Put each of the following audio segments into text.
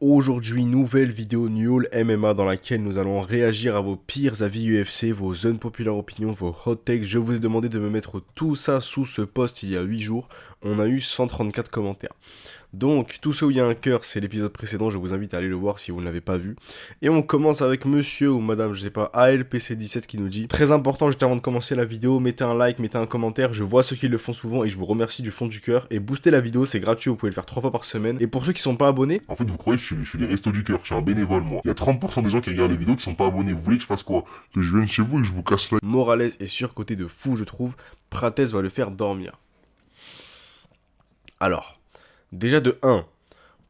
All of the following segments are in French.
Aujourd'hui, nouvelle vidéo Newell MMA dans laquelle nous allons réagir à vos pires avis UFC, vos unpopular opinions, vos hot takes. Je vous ai demandé de me mettre tout ça sous ce post il y a 8 jours. On a eu 134 commentaires. Donc, tout ce où il y a un cœur, c'est l'épisode précédent, je vous invite à aller le voir si vous ne l'avez pas vu. Et on commence avec monsieur ou madame, je sais pas, ALPC17 qui nous dit: très important, juste avant de commencer la vidéo, mettez un like, mettez un commentaire, je vois ceux qui le font souvent et je vous remercie du fond du cœur. Et boostez la vidéo, c'est gratuit, vous pouvez le faire 3 fois par semaine. Et pour ceux qui sont pas abonnés, En fait, vous croyez que je suis les restos du cœur, je suis un bénévole, moi. Il y a 30% des gens qui regardent les vidéos qui sont pas abonnés. Vous voulez que je fasse quoi? Que je vienne chez vous et que je vous casse l'œil? Morales est surcoté de fou, je trouve. Prates va le faire dormir. Alors, déjà de 1,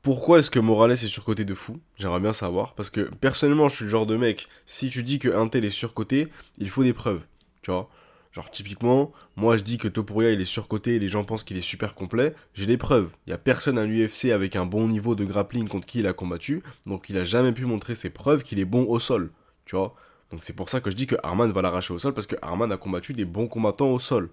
pourquoi est-ce que Morales est surcoté de fou? J'aimerais bien savoir. Parce que personnellement, je suis le genre de mec, si tu dis qu'un tel est surcoté, il faut des preuves. Tu vois? Genre, typiquement, moi je dis que Topuria il est surcoté et les gens pensent qu'il est super complet. J'ai des preuves. Il y a personne à l'UFC avec un bon niveau de grappling contre qui il a combattu. Donc il a jamais pu montrer ses preuves qu'il est bon au sol. Tu vois? Donc c'est pour ça que je dis que Arman va l'arracher au sol. Parce que Arman a combattu des bons combattants au sol.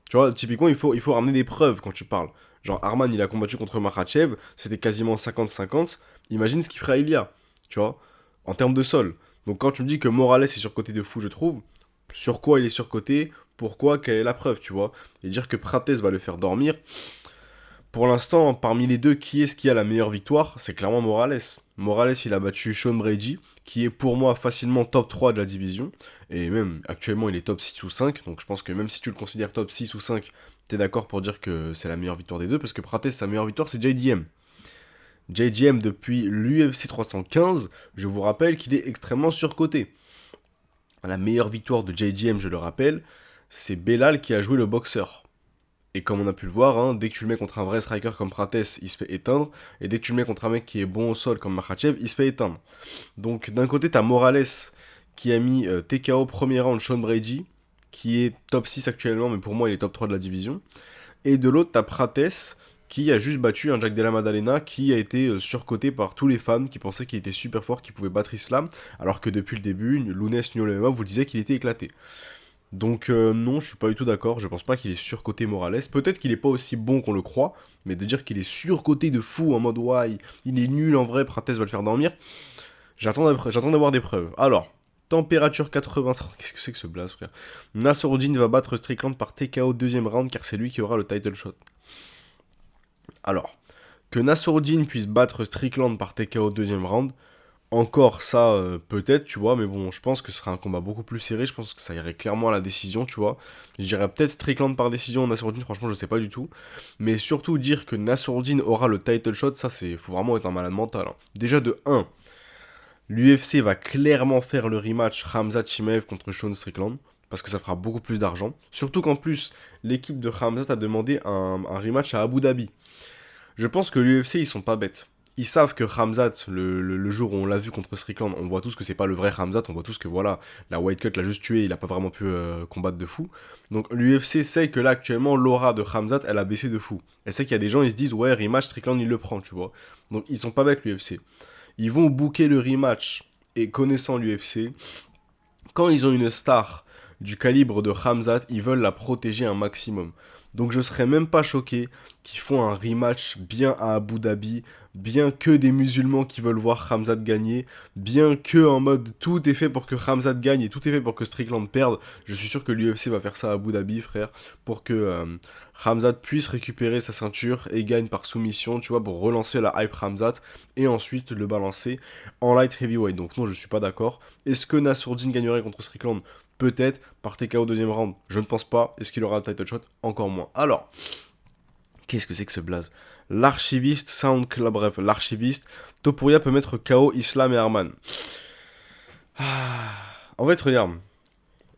Tu vois, typiquement, il faut ramener des preuves quand tu parles. Genre, Arman, il a combattu contre Makhachev, c'était quasiment 50-50. Imagine ce qu'il ferait à Ilia, tu vois, en termes de sol. Donc, quand tu me dis que Morales est surcoté de fou, je trouve, sur quoi il est surcoté, pourquoi, quelle est la preuve, tu vois. Et dire que Prates va le faire dormir, pour l'instant, parmi les deux, qui est-ce qui a la meilleure victoire? C'est clairement Morales. Morales, il a battu Sean Brady, qui est pour moi facilement top 3 de la division. Et même, actuellement, il est top 6 ou 5. Donc je pense que même si tu le considères top 6 ou 5, t'es d'accord pour dire que c'est la meilleure victoire des deux. Parce que Prates, sa meilleure victoire, c'est JDM. JDM, depuis l'UFC 315, je vous rappelle qu'il est extrêmement surcoté. La meilleure victoire de JDM, je le rappelle, c'est Belal qui a joué le boxeur. Et comme on a pu le voir, hein, dès que tu le mets contre un vrai striker comme Prates, il se fait éteindre. Et dès que tu le mets contre un mec qui est bon au sol comme Makhachev, il se fait éteindre. Donc d'un côté, t'as Morales qui a mis TKO premier round Sean Brady, qui est top 6 actuellement, mais pour moi il est top 3 de la division. Et de l'autre, t'as Prates qui a juste battu un Jack Della Maddalena qui a été surcoté par tous les fans qui pensaient qu'il était super fort, qu'il pouvait battre Islam, alors que depuis le début, Lunes Nyolema vous disait qu'il était éclaté. Donc non, je suis pas du tout d'accord, je pense pas qu'il est surcoté Morales. Peut-être qu'il est pas aussi bon qu'on le croit, mais de dire qu'il est surcoté de fou en mode ouais, il est nul en vrai, Prates va le faire dormir, j'attends d'avoir des preuves. Alors, température 83, qu'est-ce que c'est que ce blaze frère? Nassourdine va battre Strickland par TKO deuxième round car c'est lui qui aura le title shot. Alors, que Nassourdine puisse battre Strickland par TKO deuxième round, encore ça, peut-être, tu vois, mais bon, je pense que ce serait un combat beaucoup plus serré, je pense que ça irait clairement à la décision, tu vois. Je dirais peut-être Strickland par décision, Nassourdine, franchement, je sais pas du tout. Mais surtout, dire que Nassourdine aura le title shot, ça, c'est, faut vraiment être un malade mental, hein. Déjà, de 1, l'UFC va clairement faire le rematch Khamzat Chimaev contre Sean Strickland, parce que ça fera beaucoup plus d'argent. Surtout qu'en plus, l'équipe de Khamzat a demandé un rematch à Abu Dhabi. Je pense que l'UFC, ils sont pas bêtes. Ils savent que Khamzat, le jour où on l'a vu contre Strickland, on voit tous que c'est pas le vrai Khamzat, on voit tous que voilà, la White Cut l'a juste tué, il a pas vraiment pu combattre de fou. Donc l'UFC sait que là actuellement, l'aura de Khamzat, elle a baissé de fou. Elle sait qu'il y a des gens, ils se disent ouais, rematch, Strickland il le prend, tu vois. Donc ils sont pas bêtes l'UFC. Ils vont booker le rematch, et connaissant l'UFC, quand ils ont une star du calibre de Khamzat, ils veulent la protéger un maximum. Donc je serais même pas choqué qu'ils font un rematch bien à Abu Dhabi, bien que des musulmans qui veulent voir Khamzat gagner, bien que en mode tout est fait pour que Khamzat gagne et tout est fait pour que Strickland perde. Je suis sûr que l'UFC va faire ça à Abu Dhabi, frère, pour que Khamzat puisse récupérer sa ceinture et gagne par soumission, tu vois, pour relancer la hype Khamzat et ensuite le balancer en light heavyweight. Donc non, je suis pas d'accord. Est-ce que Nassourdine gagnerait contre Strickland? Peut-être, par TKO au deuxième round, je ne pense pas. Est-ce qu'il aura le title shot? Encore moins. Alors, qu'est-ce que c'est que ce blaze? L'archiviste SoundCloud, bref, l'archiviste, Topuria peut mettre KO Islam et Arman. En fait, regarde,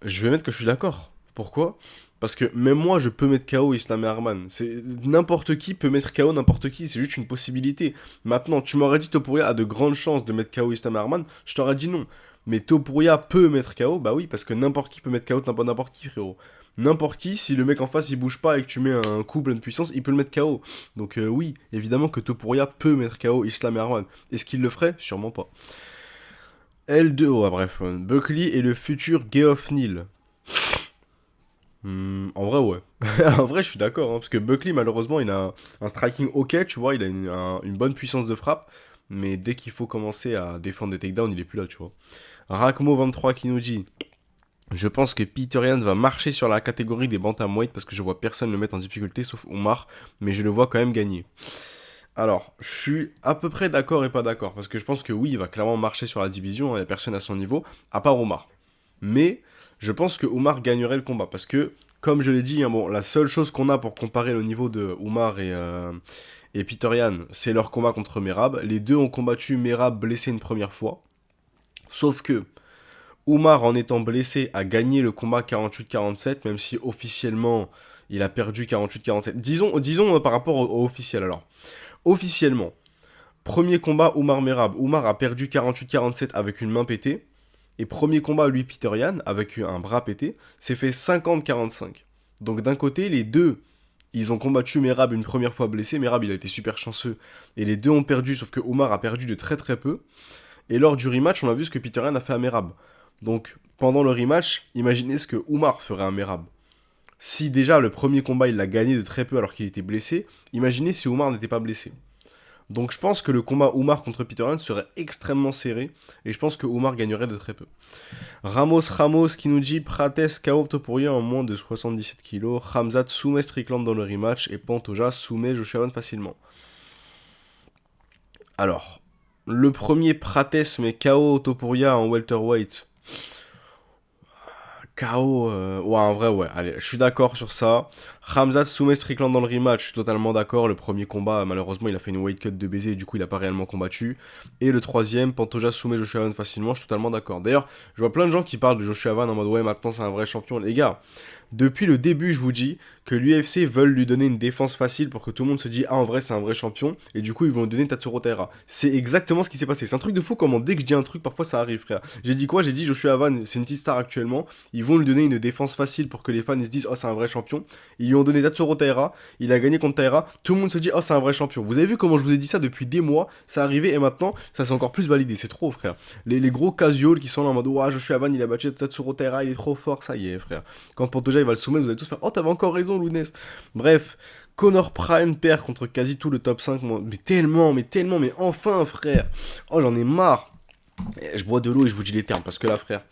je vais mettre que je suis d'accord. Pourquoi? Parce que même moi, je peux mettre KO Islam et Arman. C'est n'importe qui peut mettre KO n'importe qui. C'est juste une possibilité. Maintenant, tu m'aurais dit Topuria a de grandes chances de mettre KO Islam et Arman. Je t'aurais dit non. Mais Topuria peut mettre KO. Bah oui, parce que n'importe qui peut mettre KO n'importe qui, frérot. N'importe qui, si le mec en face il bouge pas et que tu mets un coup plein de puissance, il peut le mettre KO. Donc oui, évidemment que Topuria peut mettre KO Islam et Arman. Est-ce qu'il le ferait? Sûrement pas. L2, ouais, bref. Buckley est le futur Geoff Neal. En vrai, ouais. En vrai, je suis d'accord, hein, parce que Buckley, malheureusement, il a un striking ok, tu vois, il a une bonne puissance de frappe, mais dès qu'il faut commencer à défendre des takedowns, il est plus là, tu vois. Rakmo23 qui nous dit: je pense que Peter Yan va marcher sur la catégorie des bantamweight parce que je vois personne le mettre en difficulté sauf Oumar, mais je le vois quand même gagner. Alors, je suis à peu près d'accord et pas d'accord, parce que je pense que oui, il va clairement marcher sur la division, il n'y a personne à son niveau, à part Oumar. Mais je pense que Oumar gagnerait le combat, parce que, comme je l'ai dit, hein, bon, la seule chose qu'on a pour comparer le niveau de Oumar et Peter Yan, c'est leur combat contre Merab. Les deux ont combattu Merab blessé une première fois, sauf que Oumar, en étant blessé, a gagné le combat 48-47, même si officiellement, il a perdu 48-47. Disons par rapport au officiel, alors. Officiellement, premier combat Oumar Merab. Oumar a perdu 48-47 avec une main pétée. Et premier combat, lui, Peter Yan, avec un bras pété, s'est fait 50-45. Donc d'un côté, les deux, ils ont combattu Merab une première fois blessé. Merab, il a été super chanceux. Et les deux ont perdu, sauf que Oumar a perdu de très très peu. Et lors du rematch, on a vu ce que Peter Yan a fait à Merab. Donc pendant le rematch, imaginez ce que Oumar ferait à Merab. Si déjà le premier combat, il l'a gagné de très peu alors qu'il était blessé, imaginez si Oumar n'était pas blessé. Donc je pense que le combat Oumar contre Peter Yan serait extrêmement serré, et je pense que Oumar gagnerait de très peu. Ramos qui nous dit: Prates KO Topuria en moins de 77 kg, Khamzat soumet Strickland dans le rematch, et Pantoja soumet Joshua Van facilement. Alors, le premier Prates mais KO Topuria en welterweight. KO, ouais, en vrai, ouais, allez, je suis d'accord sur ça. Khamzat soumet Strickland dans le rematch, je suis totalement d'accord. Le premier combat, malheureusement, il a fait une weight cut de baiser, et du coup, il a pas réellement combattu. Et le troisième, Pantoja soumet Joshua Van facilement, je suis totalement d'accord. D'ailleurs, je vois plein de gens qui parlent de Joshua Van en mode, ouais, maintenant c'est un vrai champion. Les gars, depuis le début, je vous dis que l'UFC veulent lui donner une défense facile pour que tout le monde se dise: ah, en vrai, c'est un vrai champion. Et du coup, ils vont lui donner Tatsuro Taira. C'est exactement ce qui s'est passé. C'est un truc de fou comment dès que je dis un truc, parfois ça arrive, frère. J'ai dit quoi? J'ai dit Joshua Van, c'est une petite star actuellement. Ils vont lui donner une défense facile pour que les fans ils se disent: oh, c'est un vrai champion. Ils lui ont donné Tatsuro Taira. Il a gagné contre Taira. Tout le monde se dit: oh, c'est un vrai champion. Vous avez vu comment je vous ai dit ça depuis des mois? Ça arrivait et maintenant, ça s'est encore plus validé. C'est trop, frère. Les gros casuals qui sont là en mode: ouah, Joshua Van, il a battu Tatsuro Taira, il est trop fort. Ça y est, frère. Quand Pantoja il va le soumettre, vous allez tous faire: oh, t'avais encore raison, Lounès. Bref, Conor Prime perd contre quasi tout le top 5. Mais tellement, mais enfin, frère. Oh, j'en ai marre. Je bois de l'eau et je vous dis les termes, parce que là, frère,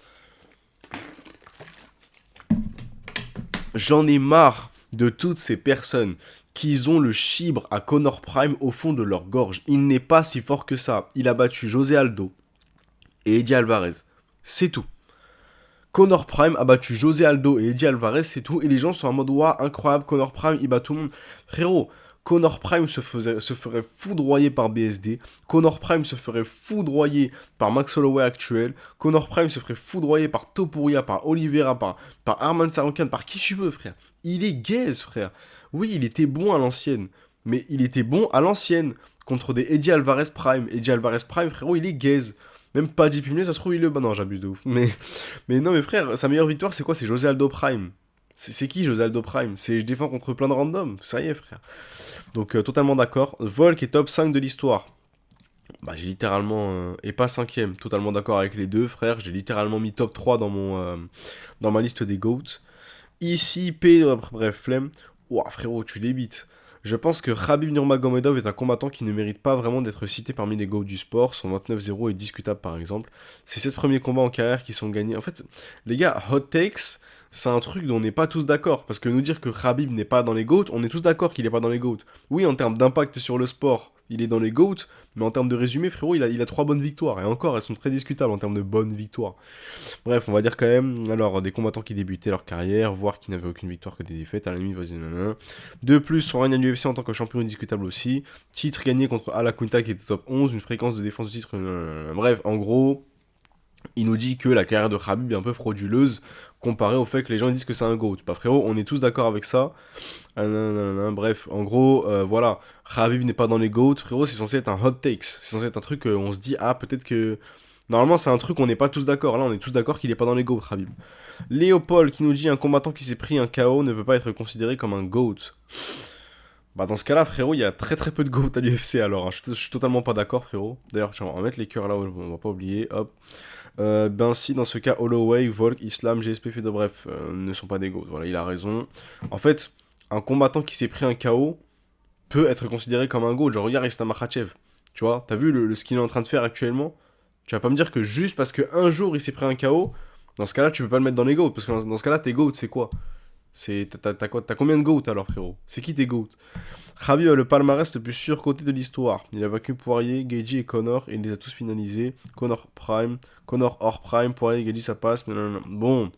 j'en ai marre de toutes ces personnes qui ont le chibre à Conor Prime au fond de leur gorge. Il n'est pas si fort que ça. Il a battu José Aldo et Eddie Alvarez. C'est tout. Conor Prime a battu José Aldo et Eddie Alvarez, c'est tout. Et les gens sont en mode: ouah, incroyable, Conor Prime, il bat tout le monde. Frérot, Conor Prime se ferait foudroyer par BSD. Conor Prime se ferait foudroyer par Max Holloway actuel. Conor Prime se ferait foudroyer par Topuria, par Oliveira, par Arman Tsarukyan, par qui tu veux, frère. Il est gaze, frère. Oui, il était bon à l'ancienne. Mais il était bon à l'ancienne contre des Eddie Alvarez Prime. Eddie Alvarez Prime, frérot, il est gaze. Même pas Paddy Pimblett, ça se trouve, il le... Bah non, j'abuse de ouf. Mais non, mais frère, sa meilleure victoire, c'est quoi? C'est José Aldo Prime. C'est qui José Aldo Prime? C'est je défends contre plein de randoms. Ça y est, frère. Donc, totalement d'accord. Volk est top 5 de l'histoire. Bah, j'ai littéralement... et pas 5ème. Totalement d'accord avec les deux, frère. J'ai littéralement mis top 3 dans ma liste des GOATs. Ici, bref, flemme. Ouah, frérot, tu débites. Je pense que Khabib Nurmagomedov est un combattant qui ne mérite pas vraiment d'être cité parmi les GOATs du sport. Son 29-0 est discutable, par exemple. C'est 16 premiers combats en carrière qui sont gagnés. En fait, les gars, hot takes, c'est un truc dont on n'est pas tous d'accord. Parce que nous dire que Khabib n'est pas dans les GOATs, on est tous d'accord qu'il n'est pas dans les GOATs. Oui, en termes d'impact sur le sport, il est dans les GOATs. Mais en termes de résumé, frérot, il a 3 bonnes victoires. Et encore, elles sont très discutables en termes de bonnes victoires. Bref, on va dire quand même, alors, des combattants qui débutaient leur carrière, voire qui n'avaient aucune victoire que des défaites, à la limite, vas-y, nanana. De plus, son règne à l'UFC en tant que champion est discutable aussi. Titre gagné contre Ala Kunta qui était top 11, une fréquence de défense de titre, nanana. Bref, en gros, il nous dit que la carrière de Khabib est un peu frauduleuse comparé au fait que les gens disent que c'est un GOAT. Bah frérot, on est tous d'accord avec ça. Bref, en gros, voilà, Khabib n'est pas dans les GOAT, frérot, c'est censé être un hot takes. C'est censé être un truc, on se dit, ah, peut-être que... Normalement, c'est un truc, on n'est pas tous d'accord. Là, on est tous d'accord qu'il n'est pas dans les GOAT, Khabib. Léopold qui nous dit: un combattant qui s'est pris un KO ne peut pas être considéré comme un GOAT. Bah, dans ce cas-là, frérot, il y a très très peu de GOAT à l'UFC alors. Hein. Je suis totalement pas d'accord, frérot. D'ailleurs, tiens, on va mettre les cœurs là, on va pas oublier. Hop. Ben si, dans ce cas, Holloway, Volk, Islam, GSP, Fedor, bref, ne sont pas des GOAT. Voilà, il a raison. En fait, un combattant qui s'est pris un KO peut être considéré comme un GOAT. Genre, regarde Islam Makhachev. Tu vois, t'as vu ce qu'il est en train de faire actuellement? Tu vas pas me dire que juste parce qu'un jour il s'est pris un KO, dans ce cas-là, tu peux pas le mettre dans les GOAT. Parce que dans ce cas-là, tes GOAT, c'est quoi? T'as combien de GOAT alors, frérot? C'est qui tes GOAT? Khabib a le palmarès le plus surcoté de l'histoire. Il a vaincu Poirier, Gaethje et Connor et il les a tous finalisés. Connor hors prime, Poirier, Gaethje ça passe. Mais non. Bon,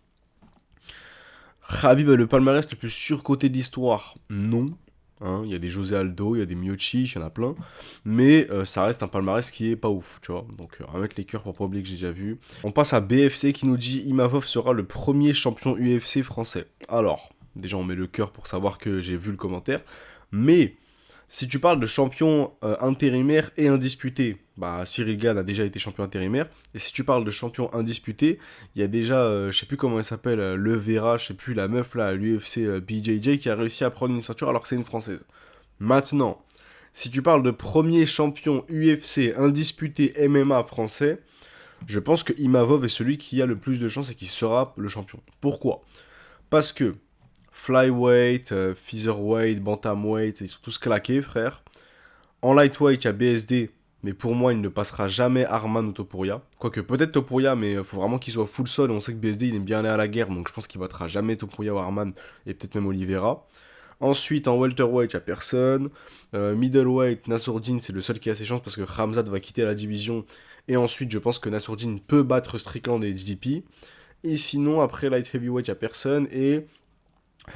Khabib a le palmarès le plus surcoté de l'histoire. Non. Hein, il y a des José Aldo, il y a des Miocic, il y en a plein. Mais ça reste un palmarès qui est pas ouf, tu vois. Donc à mettre les cœurs pour pas oublier que j'ai déjà vu. On passe à BFC qui nous dit Imavov sera le premier champion UFC français. Alors, déjà on met le cœur pour savoir que j'ai vu le commentaire. Mais si tu parles de champion intérimaire et indisputé, bah Cyril Gane a déjà été champion intérimaire. Et si tu parles de champion indisputé, il y a déjà, je sais plus comment elle s'appelle, Le Vera, je sais plus, la meuf là, à l'UFC BJJ, qui a réussi à prendre une ceinture alors que c'est une française. Maintenant, si tu parles de premier champion UFC indisputé MMA français, je pense que Imavov est celui qui a le plus de chances et qui sera le champion. Pourquoi? Parce que flyweight, featherweight, bantamweight, ils sont tous claqués, frère. En lightweight, il y a BSD, mais pour moi, il ne passera jamais Arman ou Topuria. Quoique, peut-être Topuria, mais il faut vraiment qu'il soit full sol. On sait que BSD, il aime bien aller à la guerre, donc je pense qu'il battra jamais Topuria ou Arman, et peut-être même Oliveira. Ensuite, en welterweight, il n'y a personne. Middleweight, Nassourdine, c'est le seul qui a ses chances parce que Khamzat va quitter la division. Et ensuite, je pense que Nassourdine peut battre Strickland et HDP. Et sinon, après light heavyweight, il n'y a personne. Et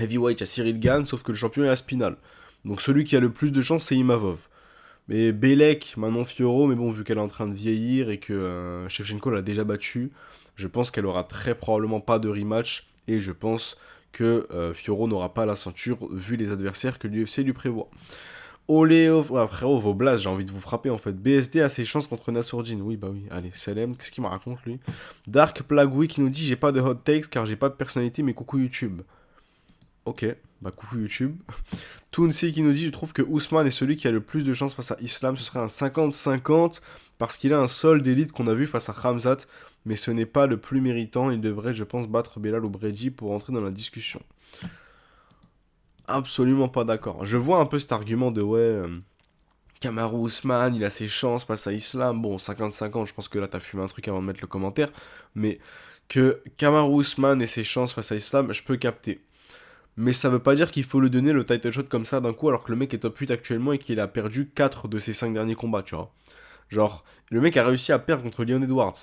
heavyweight, il y a Cyril Gane, sauf que le champion est Aspinal. Donc celui qui a le plus de chance, c'est Imavov. Mais Belek, Manon Fiorot, mais bon, vu qu'elle est en train de vieillir et que Shevchenko l'a déjà battu, je pense qu'elle aura très probablement pas de rematch. Et je pense que Fiorot n'aura pas la ceinture vu les adversaires que l'UFC lui prévoit. Oléo, ouais, frérot, vos blasts, j'ai envie de vous frapper en fait. BSD a ses chances contre Nassourdine. Oui, bah oui, allez, Salem, qu'est-ce qu'il me raconte lui? Dark Plagui qui nous dit j'ai pas de hot takes car j'ai pas de personnalité, mais coucou YouTube. Ok, bah coucou YouTube. Toonsi qui nous dit je trouve que Ousmane est celui qui a le plus de chances face à Islam. Ce serait un 50-50 parce qu'il a un sol d'élite qu'on a vu face à Khamzat. Mais ce n'est pas le plus méritant. Il devrait, je pense, battre Belal ou Bredji pour entrer dans la discussion. Absolument pas d'accord. Je vois un peu cet argument de ouais, Kamaru Ousmane, il a ses chances face à Islam. Bon, 50-50, je pense que là t'as fumé un truc avant de mettre le commentaire. Mais que Kamaru Ousmane ait ses chances face à Islam, je peux capter. Mais ça veut pas dire qu'il faut lui donner le title shot comme ça d'un coup alors que le mec est top 8 actuellement et qu'il a perdu 4 de ses 5 derniers combats, tu vois. Genre, le mec a réussi à perdre contre Leon Edwards.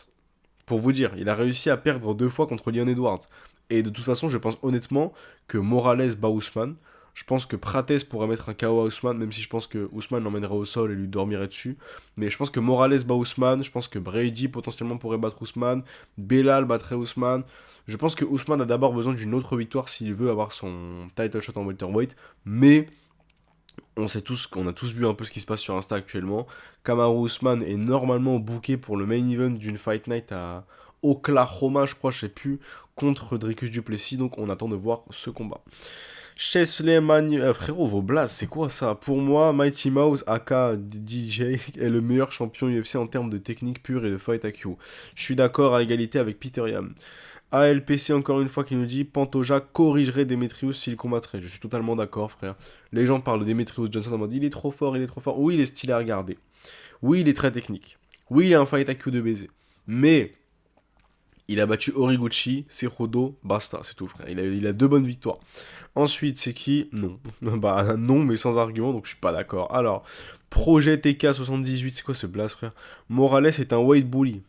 Pour vous dire, il a réussi à perdre 2 fois contre Leon Edwards. Et de toute façon, je pense honnêtement que Morales bat Ousmane. Je pense que Prates pourrait mettre un KO à Ousmane, même si je pense que Ousmane l'emmènerait au sol et lui dormirait dessus. Mais je pense que Morales bat Ousmane, je pense que Brady potentiellement pourrait battre Ousmane, Belal battrait Ousmane. Je pense que Ousmane a d'abord besoin d'une autre victoire s'il veut avoir son title shot en welterweight. Mais on sait tous qu'on a tous vu un peu ce qui se passe sur Insta actuellement. Kamaru Usman est normalement booké pour le main event d'une Fight Night à Oklahoma, je crois, je sais plus, contre Dricus Duplessis. Donc on attend de voir ce combat. Chesley frérot, vos blasts, c'est quoi ça? Pour moi, Mighty Mouse, aka DJ, est le meilleur champion UFC en termes de technique pure et de fight IQ. Je suis d'accord à égalité avec Peter Yam. ALPC encore une fois qui nous dit Pantoja corrigerait Demetrius s'il combattrait. Je suis totalement d'accord, frère. Les gens parlent de Demetrius Johnson en mode il est trop fort, il est trop fort. Oui, il est stylé à regarder. Oui, il est très technique. Oui, il a un fight IQ de baiser. Mais il a battu Horiguchi, Cejudo, basta, c'est tout, frère. Il a 2 bonnes victoires. Ensuite, c'est qui? Non. Bah non, mais sans argument, donc je suis pas d'accord. Alors, Projet TK78, c'est quoi ce blast, frère? Morales est un weight bully.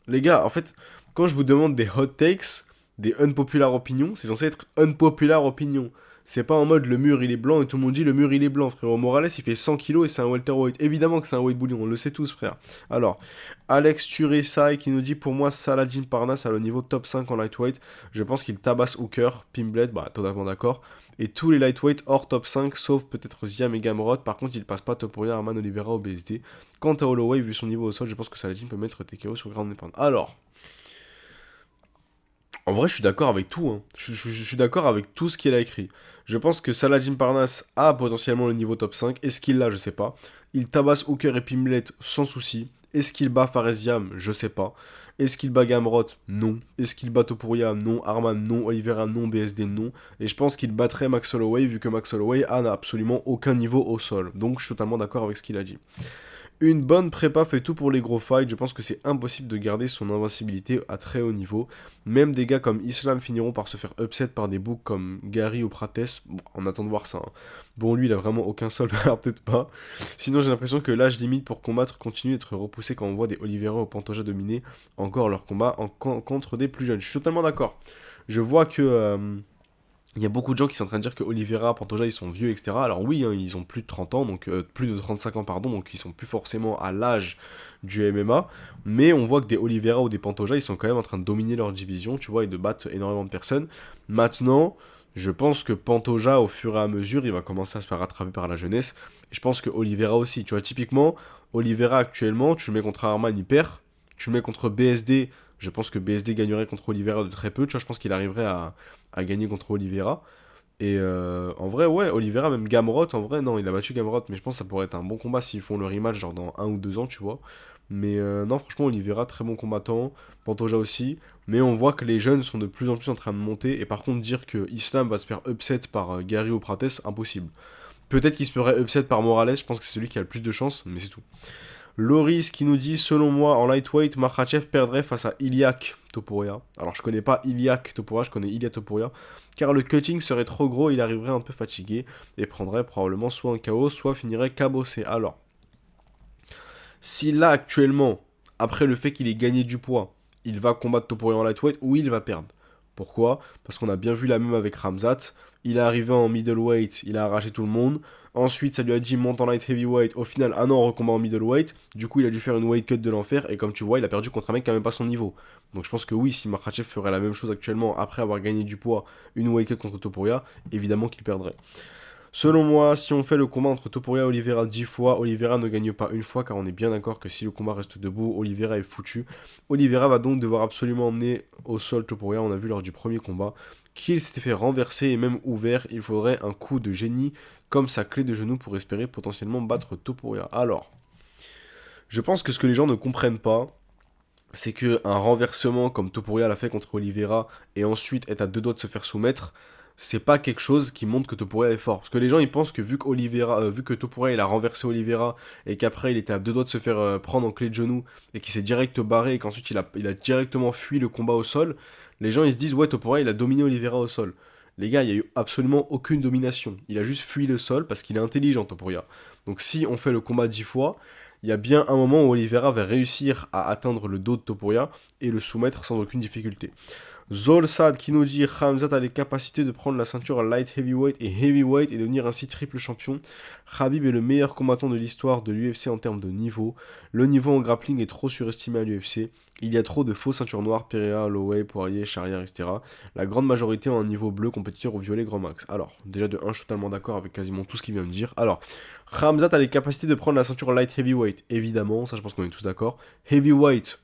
Les gars, en fait, quand je vous demande des hot takes, des unpopular opinions, c'est censé être unpopular opinion. C'est pas en mode le mur il est blanc et tout le monde dit le mur il est blanc, frère. Morales il fait 100 kilos et c'est un welterweight. Évidemment que c'est un weight bully, on le sait tous, frère. Alors, Alex Turesai qui nous dit pour moi Saladin Parnasse à le niveau top 5 en lightweight. Je pense qu'il tabasse Hooker, Pimblet, bah totalement d'accord. Et tous les lightweight hors top 5, sauf peut-être Ziam et Gamrot. Par contre, il passe pas Topuria, Arman Oliveira au BSD. Quant à Holloway, vu son niveau au sol, je pense que Saladin peut mettre TKO sur Ground and Pound. Alors, en vrai, je suis d'accord avec tout. Hein. Je suis d'accord avec tout ce qu'il a écrit. Je pense que Saladin Parnasse a potentiellement le niveau top 5. Est-ce qu'il l'a? Je sais pas. Il tabasse Hooker et Pimblet sans souci. Est-ce qu'il bat Faresiam? Je sais pas. Est-ce qu'il bat Gamrot? Non. Est-ce qu'il bat Topuria? Non. Arman? Non. Oliveira? Non. BSD? Non. Et je pense qu'il battrait Max Holloway vu que Max Holloway n'a absolument aucun niveau au sol. Donc je suis totalement d'accord avec ce qu'il a dit. Une bonne prépa fait tout pour les gros fights. Je pense que c'est impossible de garder son invincibilité à très haut niveau. Même des gars comme Islam finiront par se faire upset par des books comme Gary ou Prates. Bon, on attend de voir ça, hein. Bon, lui, il a vraiment aucun sol, alors peut-être pas. Sinon, j'ai l'impression que l'âge limite pour combattre continue d'être repoussé quand on voit des Oliveira ou Pantoja dominer encore leur combat contre des plus jeunes. Je suis totalement d'accord. Je vois que il y a beaucoup de gens qui sont en train de dire que Oliveira, Pantoja, ils sont vieux, etc. Alors oui, hein, ils ont plus de 30 ans, donc plus de 35 ans, pardon, donc ils sont plus forcément à l'âge du MMA. Mais on voit que des Oliveira ou des Pantoja, ils sont quand même en train de dominer leur division, tu vois, et de battre énormément de personnes. Maintenant, je pense que Pantoja, au fur et à mesure, il va commencer à se faire rattraper par la jeunesse. Et je pense que Oliveira aussi, tu vois, typiquement, Oliveira actuellement, tu le mets contre Arman, il perd. Tu le mets contre BSD, je pense que BSD gagnerait contre Oliveira de très peu, tu vois, je pense qu'il arriverait à gagner contre Oliveira. Et en vrai, ouais, Oliveira, même Gamrot, en vrai, non, il a battu Gamrot, mais je pense que ça pourrait être un bon combat s'ils font le rematch, genre dans 1 ou 2 ans, tu vois. Mais non, franchement, Oliveira, très bon combattant, Pantoja aussi, mais on voit que les jeunes sont de plus en plus en train de monter, et par contre, dire que Islam va se faire upset par Gary ou Prates, impossible. Peut-être qu'il se ferait upset par Morales, je pense que c'est celui qui a le plus de chance, mais c'est tout. Loris qui nous dit, selon moi, en lightweight, Makhachev perdrait face à Iliak Topuria. Alors je connais pas Iliak Topuria, je connais Ilia Topuria, car le cutting serait trop gros, il arriverait un peu fatigué, et prendrait probablement soit un KO, soit finirait cabossé. Alors, si là actuellement, après le fait qu'il ait gagné du poids, il va combattre Topuria en lightweight, oui il va perdre. Pourquoi? Parce qu'on a bien vu la même avec Ramzat. Il est arrivé en middleweight, il a arraché tout le monde. Ensuite, ça lui a dit monte en light heavyweight. Au final, un an, on recombat en middleweight. Du coup, il a dû faire une weight cut de l'enfer. Et comme tu vois, il a perdu contre un mec qui n'a même pas son niveau. Donc je pense que oui, si Makhachev ferait la même chose actuellement après avoir gagné du poids, une weight cut contre Topuria, évidemment qu'il perdrait. Selon moi, si on fait le combat entre Topuria et Oliveira 10 fois, Oliveira ne gagne pas une fois, car on est bien d'accord que si le combat reste debout, Oliveira est foutu. Oliveira va donc devoir absolument emmener au sol Topuria, on a vu lors du premier combat, qu'il s'était fait renverser et même ouvert, il faudrait un coup de génie comme sa clé de genou pour espérer potentiellement battre Topuria. Alors, je pense que ce que les gens ne comprennent pas, c'est que un renversement comme Topuria l'a fait contre Oliveira et ensuite est à 2 doigts de se faire soumettre, c'est pas quelque chose qui montre que Topuria est fort. Parce que les gens ils pensent que vu que Topuria il a renversé Oliveira et qu'après il était à 2 doigts de se faire prendre en clé de genou et qu'il s'est direct barré et qu'ensuite il a directement fui le combat au sol, les gens ils se disent ouais Topuria il a dominé Oliveira au sol. Les gars, il n'y a eu absolument aucune domination. Il a juste fui le sol parce qu'il est intelligent, Topuria. Donc si on fait le combat 10 fois, il y a bien un moment où Oliveira va réussir à atteindre le dos de Topuria et le soumettre sans aucune difficulté. Zolsad qui nous dit Khamzat a les capacités de prendre la ceinture light heavyweight et heavyweight et devenir ainsi triple champion. Khabib est le meilleur combattant de l'histoire de l'UFC en termes de niveau. Le niveau en grappling est trop surestimé à l'UFC. Il y a trop de faux ceintures noires, Pereira, Holloway, Poirier, Charrière, etc. La grande majorité ont un niveau bleu compétiteur au violet grand max. Alors, déjà de 1, je suis totalement d'accord avec quasiment tout ce qu'il vient de dire. Alors, Khamzat a les capacités de prendre la ceinture light heavyweight. Évidemment, ça je pense qu'on est tous d'accord. Heavyweight,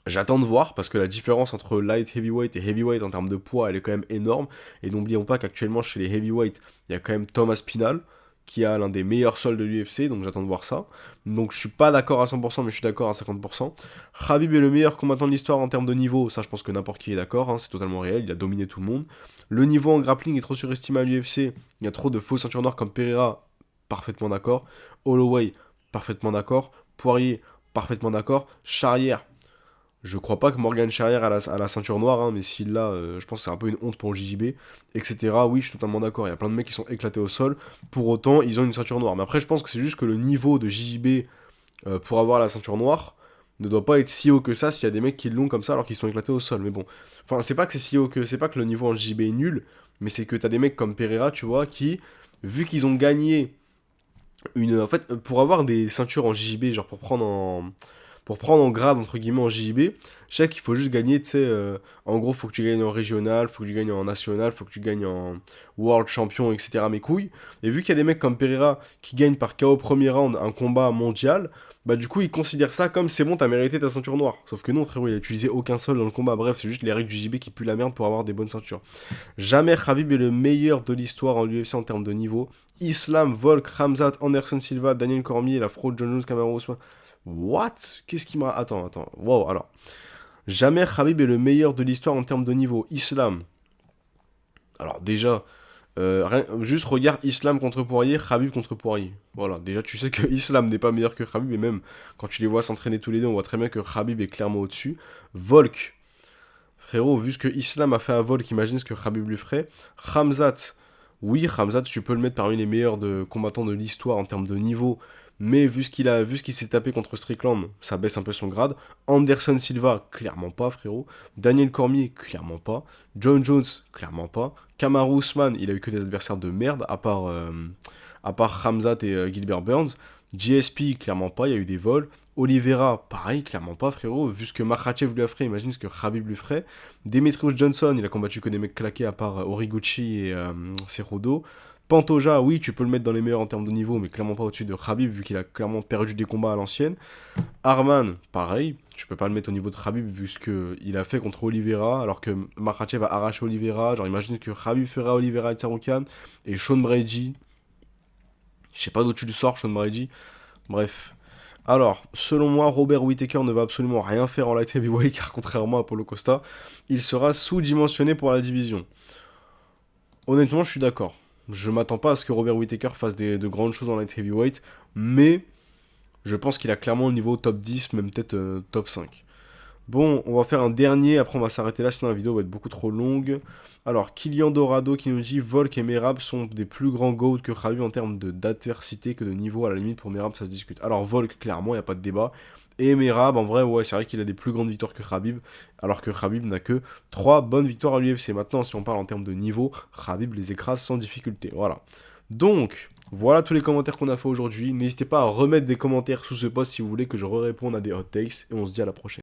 j'attends de voir parce que la différence entre light heavyweight et heavyweight en termes de poids, elle est quand même énorme. Et n'oublions pas qu'actuellement chez les heavyweight, il y a quand même Thomas Pinal qui a l'un des meilleurs sols de l'UFC, donc j'attends de voir ça. Donc je suis pas d'accord à 100%, mais je suis d'accord à 50%. Khabib est le meilleur combattant de l'histoire en termes de niveau, ça je pense que n'importe qui est d'accord, hein, c'est totalement réel, il a dominé tout le monde. Le niveau en grappling est trop surestimé à l'UFC, il y a trop de faux ceintures noires comme Pereira, parfaitement d'accord. Holloway, parfaitement d'accord. Poirier, parfaitement d'accord. Charrière, je crois pas que Morgan Charrière a la ceinture noire, hein, mais s'il l'a, je pense que c'est un peu une honte pour le JJB, etc. Oui, je suis totalement d'accord. Il y a plein de mecs qui sont éclatés au sol. Pour autant, ils ont une ceinture noire. Mais après, je pense que c'est juste que le niveau de JJB pour avoir la ceinture noire ne doit pas être si haut que ça s'il y a des mecs qui l'ont comme ça alors qu'ils sont éclatés au sol. Mais bon, enfin, c'est pas que c'est si haut que. C'est pas que le niveau en JJB est nul, mais c'est que t'as des mecs comme Pereira, tu vois, qui, vu qu'ils ont gagné En fait, pour avoir des ceintures en JJB, genre pour prendre en grade, entre guillemets, en JJB, je sais qu'il faut juste gagner, tu sais, en gros, faut que tu gagnes en régional, faut que tu gagnes en national, faut que tu gagnes en world champion, etc., mes couilles. Et vu qu'il y a des mecs comme Pereira qui gagnent par KO premier round un combat mondial, bah du coup, ils considèrent ça comme c'est bon, t'as mérité ta ceinture noire. Sauf que non, frérot, il a utilisé aucun sol dans le combat. Bref, c'est juste les règles du JB qui puent la merde pour avoir des bonnes ceintures. Jamais Khabib est le meilleur de l'histoire en UFC en termes de niveau. Islam, Volk, Khamzat, Anderson Silva, Daniel Cormier, la fraude, John Jones, Kamaru Usman. What? Qu'est-ce qui m'a... Attends. Wow, alors. Jamais Khabib est le meilleur de l'histoire en termes de niveau. Islam. Alors déjà, Juste regarde Islam contre Poirier, Khabib contre Poirier. Voilà, déjà tu sais que Islam n'est pas meilleur que Khabib, et même quand tu les vois s'entraîner tous les deux, on voit très bien que Khabib est clairement au-dessus. Volk, frérot, vu ce que Islam a fait à Volk, imagine ce que Khabib lui ferait. Khamzat, oui, Khamzat, tu peux le mettre parmi les meilleurs combattants de l'histoire en termes de niveau, mais vu ce qu'il s'est tapé contre Strickland, ça baisse un peu son grade. Anderson Silva, clairement pas, frérot. Daniel Cormier, clairement pas. John Jones, clairement pas. Kamaru Usman, il a eu que des adversaires de merde, à part Khamzat et Gilbert Burns. GSP, clairement pas, il y a eu des vols. Oliveira, pareil, clairement pas, frérot. Vu ce que Makhachev lui a fait, imagine ce que Khabib lui ferait. Demetrius Johnson, il a combattu que des mecs claqués à part Horiguchi et Cejudo. Pantoja, oui, tu peux le mettre dans les meilleurs en termes de niveau, mais clairement pas au-dessus de Khabib, vu qu'il a clairement perdu des combats à l'ancienne. Arman, pareil, tu peux pas le mettre au niveau de Khabib, vu ce qu'il a fait contre Oliveira, alors que Makhachev a arraché Oliveira. Genre, imagine ce que Khabib ferait à Oliveira et Tsaroukan. Et Sean Brady, je sais pas d'où tu le sors, Sean Brady. Bref. Alors, selon moi, Robert Whittaker ne va absolument rien faire en light heavyweight, car contrairement à Paulo Costa, il sera sous-dimensionné pour la division. Honnêtement, je suis d'accord. Je m'attends pas à ce que Robert Whittaker fasse de grandes choses en light heavyweight, mais je pense qu'il a clairement le niveau top 10, même peut-être top 5. Bon, on va faire un dernier, après on va s'arrêter là, sinon la vidéo va être beaucoup trop longue. Alors, Kylian Dorado qui nous dit Volk et Merab sont des plus grands GOAT que Khabib en termes d'adversité que de niveau, à la limite pour Merab ça se discute. Alors Volk, clairement, il n'y a pas de débat. Et Merab, en vrai, ouais, c'est vrai qu'il a des plus grandes victoires que Khabib, alors que Khabib n'a que 3 bonnes victoires à l'UFC. Maintenant, si on parle en termes de niveau, Khabib les écrase sans difficulté, voilà. Donc, voilà tous les commentaires qu'on a fait aujourd'hui. N'hésitez pas à remettre des commentaires sous ce post si vous voulez que je réponde à des hot takes, et on se dit à la prochaine.